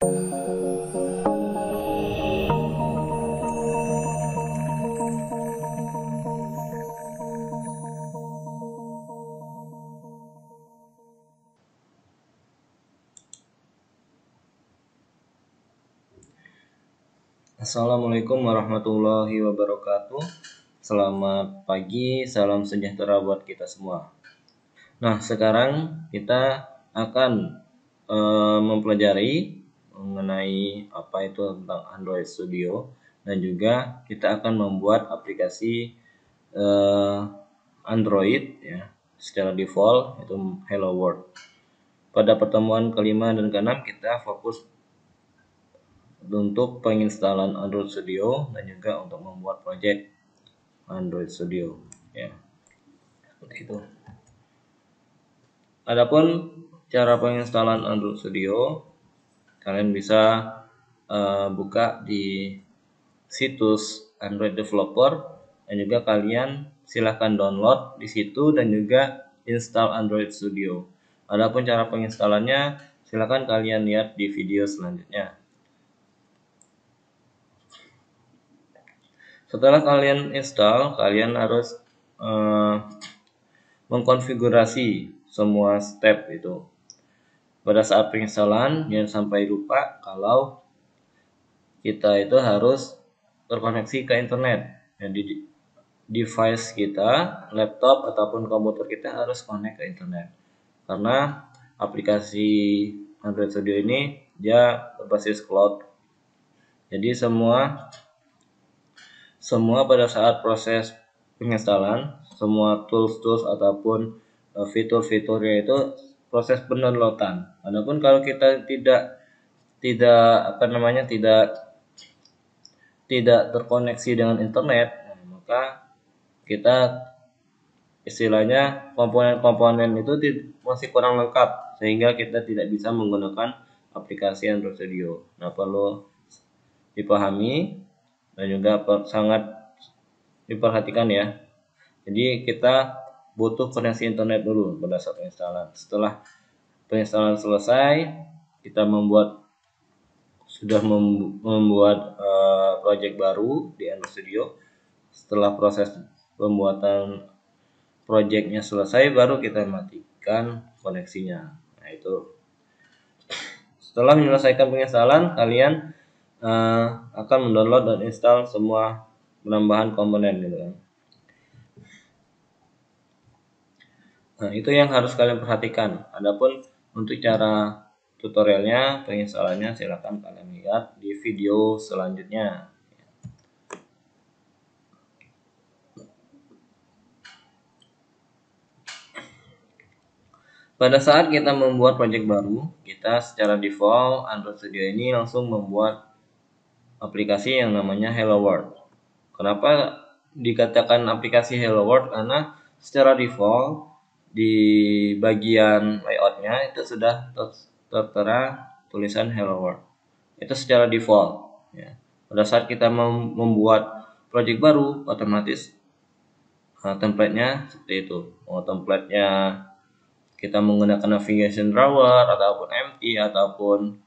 Assalamualaikum warahmatullahi wabarakatuh. Selamat pagi, salam sejahtera buat kita semua. Nah, sekarang kita akan mempelajari mengenai apa itu tentang Android Studio, dan juga kita akan membuat aplikasi Android ya secara default, itu Hello World. Pada pertemuan kelima dan keenam kita fokus untuk penginstalan Android Studio dan juga untuk membuat project Android Studio ya, seperti itu. Adapun cara penginstalan Android Studio, kalian bisa buka di situs Android Developer, dan juga kalian silahkan download di situ dan juga install Android Studio. Adapun cara penginstalannya silahkan kalian lihat di video selanjutnya. Setelah kalian install, kalian harus mengkonfigurasi semua step itu. Pada saat penginstalan, jangan sampai lupa kalau kita itu harus terkoneksi ke internet. Jadi device kita, laptop ataupun komputer kita harus connect ke internet. Karena aplikasi Android Studio ini dia berbasis cloud. Jadi semua pada saat proses penginstalan, semua tools ataupun fitur-fiturnya itu proses pendownloadan. Adapun kalau kita tidak terkoneksi dengan internet, maka kita istilahnya komponen-komponen itu masih kurang lengkap, sehingga kita tidak bisa menggunakan aplikasi Android Studio. Nah, perlu dipahami dan juga sangat diperhatikan ya. Jadi kita butuh koneksi internet dulu pada saat penginstalan. Setelah penginstalan selesai, kita sudah membuat project baru di Android Studio. Setelah proses pembuatan projectnya selesai, baru kita matikan koneksinya. Nah, itu. Setelah menyelesaikan penginstalan, kalian akan mendownload dan install semua penambahan komponen gitu kan. Nah, itu yang harus kalian perhatikan. Adapun untuk cara tutorialnya, penginstalannya silahkan kalian lihat di video selanjutnya. Pada saat kita membuat project baru, kita secara default Android Studio ini langsung membuat aplikasi yang namanya Hello World. Kenapa dikatakan aplikasi Hello World? Karena secara default di bagian layoutnya itu sudah tertera tulisan Hello World. Itu secara default ya. Pada saat kita membuat project baru, otomatis template-nya seperti itu. Template-nya kita menggunakan navigation drawer ataupun empty ataupun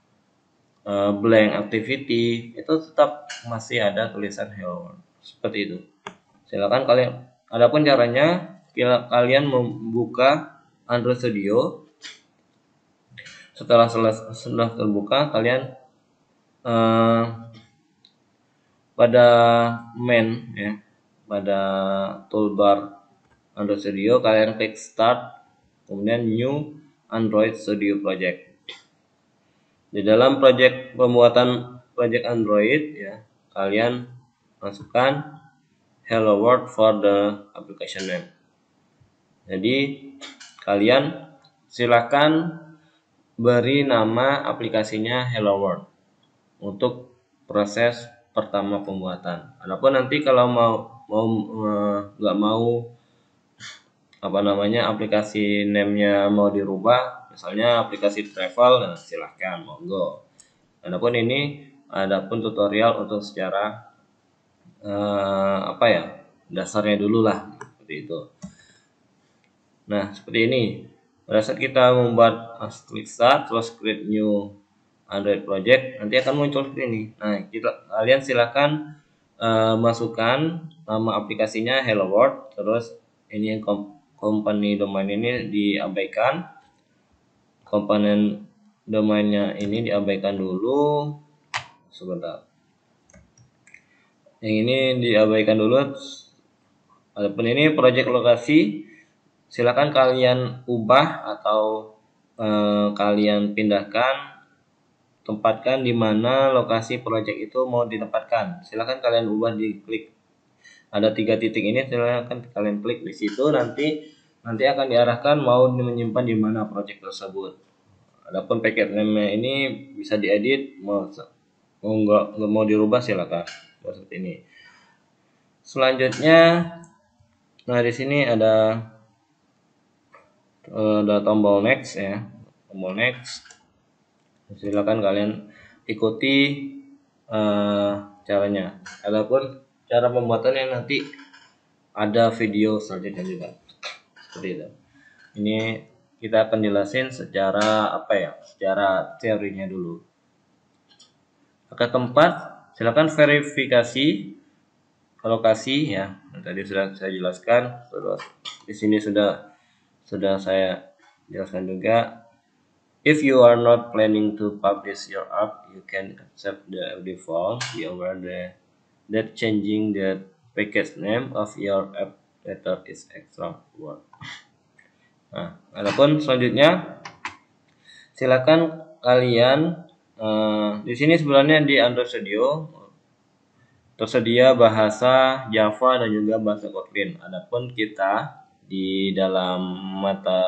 blank activity, itu tetap masih ada tulisan Hello World seperti itu. Silakan kalian. Adapun caranya, kalian membuka Android Studio. Setelah terbuka, kalian pada main ya, pada toolbar Android Studio kalian klik Start, kemudian New Android Studio Project. Di dalam pembuatan project Android ya, kalian masukkan Hello World for the application name. Jadi kalian silakan beri nama aplikasinya Hello World untuk proses pertama pembuatan. Adapun nanti kalau nggak mau aplikasi name-nya mau dirubah, misalnya aplikasi travel, nah silahkan monggo. Adapun tutorial untuk secara dasarnya dulu lah, seperti itu. Nah, seperti ini. Pada saat kita membuat klik Start, terus create new Android project, nanti akan muncul seperti ini. Nah, kalian silakan masukkan nama aplikasinya Hello World, terus ini company domain ini diabaikan, komponen domainnya ini diabaikan dulu sebentar. Yang ini diabaikan dulu. Adapun ini project lokasi, silakan kalian ubah atau kalian pindahkan, tempatkan di mana lokasi project itu mau ditempatkan. Silakan kalian ubah, di klik ada 3 titik ini, silakan kalian klik di situ, nanti akan diarahkan mau menyimpan di mana project tersebut. Adapun packet name ini bisa diedit, mau nggak mau dirubah silakan seperti ini. Selanjutnya, nah di sini ada tombol next ya, tombol next. Silakan kalian ikuti caranya. Adapun cara pembuatannya nanti ada video selanjutnya juga seperti itu. Ini kita akan jelasin secara secara teorinya dulu. Ke tempat, silakan verifikasi lokasi ya. Tadi sudah saya jelaskan, terus di sini sudah saya jelaskan juga. If you are not planning to publish your app, you can accept the default. Be aware that changing the package name of your app later is extra work. Nah, adapun selanjutnya, silakan kalian di sini sebenarnya di Android Studio tersedia bahasa Java dan juga bahasa Kotlin. Adapun kita di dalam mata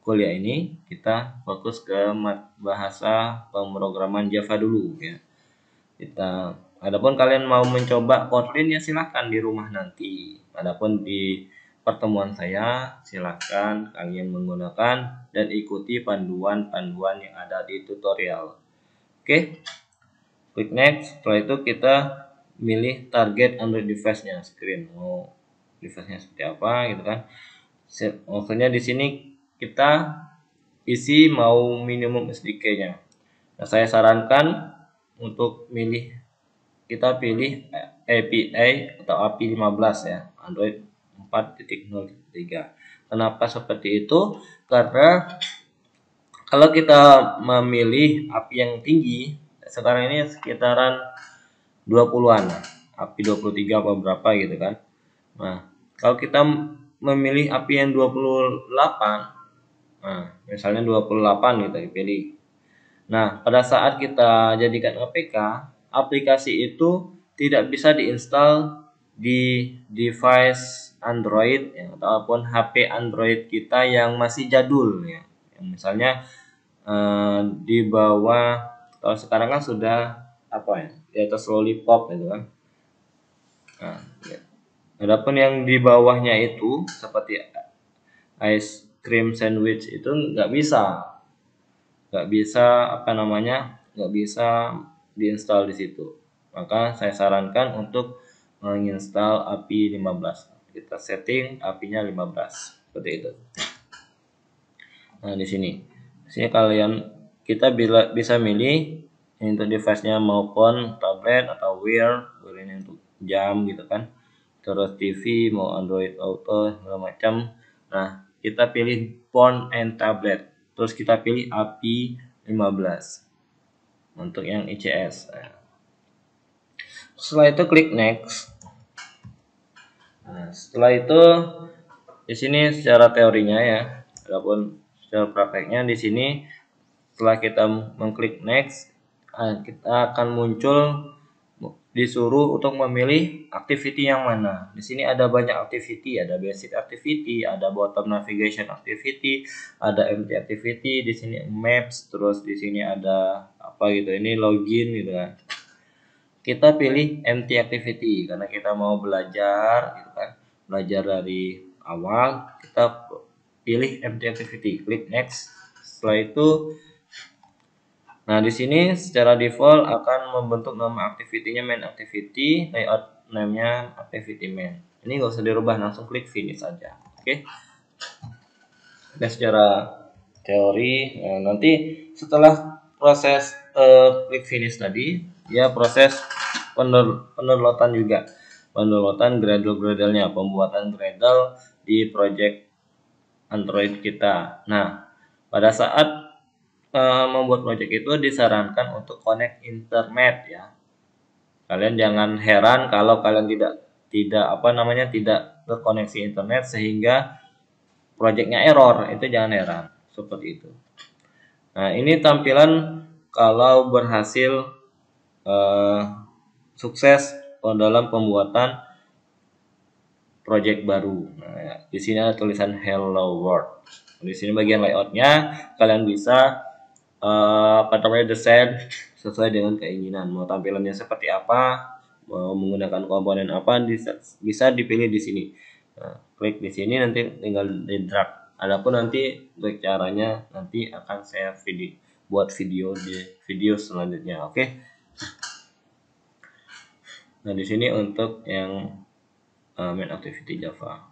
kuliah ini kita fokus ke bahasa pemrograman Java dulu ya. Adapun kalian mau mencoba Kotlin ya silahkan di rumah nanti. Adapun di pertemuan saya silahkan kalian menggunakan dan ikuti panduan-panduan yang ada di tutorial. Oke, klik next. Setelah itu kita milih target Android device-nya, screen mau device-nya seperti apa gitu kan. Maksudnya di sini kita isi mau minimum SDK-nya. Nah, saya sarankan untuk kita pilih API atau API 15 ya, Android 4.0.3. Kenapa seperti itu? Karena kalau kita memilih API yang tinggi, sekarang ini sekitaran 20-an, API 23 apa berapa gitu kan. Nah, kalau kita memilih API yang 28, nah, misalnya 28 kita pilih. Nah, pada saat kita jadikan APK, aplikasi itu tidak bisa diinstal di device Android ya, ataupun HP Android kita yang masih jadul ya. Yang misalnya di bawah, kalau sekarang kan sudah di atas lollipop gitu kan. Nah, ya. Adapun yang di bawahnya itu seperti ice cream sandwich itu nggak bisa nggak bisa diinstal di situ. Maka saya sarankan untuk menginstal API 15. Kita setting API-nya 15 seperti itu. Nah, di sini kita bisa milih untuk device-nya maupun tablet atau Wear ini untuk jam gitu kan. Terus TV mau Android Auto segala macam. Nah, kita pilih phone and tablet. Terus kita pilih API 15 untuk yang ICS. Setelah itu klik next. Nah, setelah itu di sini secara teorinya ya, adapun secara prakteknya di sini setelah kita mengklik next, kita akan muncul disuruh untuk memilih activity yang mana. Di sini ada banyak activity, ada basic activity, ada bottom navigation activity, ada empty activity, di sini maps, terus di sini ada ini login gitu kan. Kita pilih empty activity karena kita mau belajar gitu kan. Belajar dari awal, kita pilih empty activity, klik next. Setelah itu, nah di sini secara default akan membentuk nama activity-nya main activity, layout name-nya activity main. Ini nggak usah dirubah, langsung klik finish aja. Oke. Dan secara teori, nanti setelah proses klik finish tadi, ya proses pendownloadan juga. Pendownloadan Gradle-Gradle-nya, pembuatan Gradle di project Android kita. Nah, pada saat membuat project itu disarankan untuk connect internet ya. Kalian jangan heran kalau kalian tidak terkoneksi internet sehingga projectnya error, itu jangan heran seperti itu. Nah, ini tampilan kalau berhasil sukses dalam pembuatan project baru. Nah, di sini ada tulisan Hello World. Di sini bagian layoutnya kalian bisa desain sesuai dengan keinginan. Mau tampilannya seperti apa, mau menggunakan komponen apa, bisa dipilih di sini. Nah, klik di sini nanti tinggal di drag. Adapun nanti untuk caranya nanti akan saya buat video di video selanjutnya. Oke. Nah, di sini untuk yang main activity Java.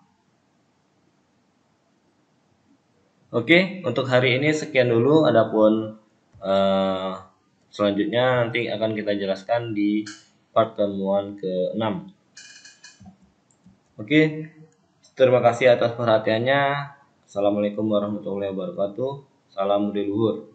Oke, untuk hari ini sekian dulu. Adapun selanjutnya nanti akan kita jelaskan di pertemuan ke-6. Oke, terima kasih atas perhatiannya. Assalamualaikum warahmatullahi wabarakatuh. Salam budi luhur.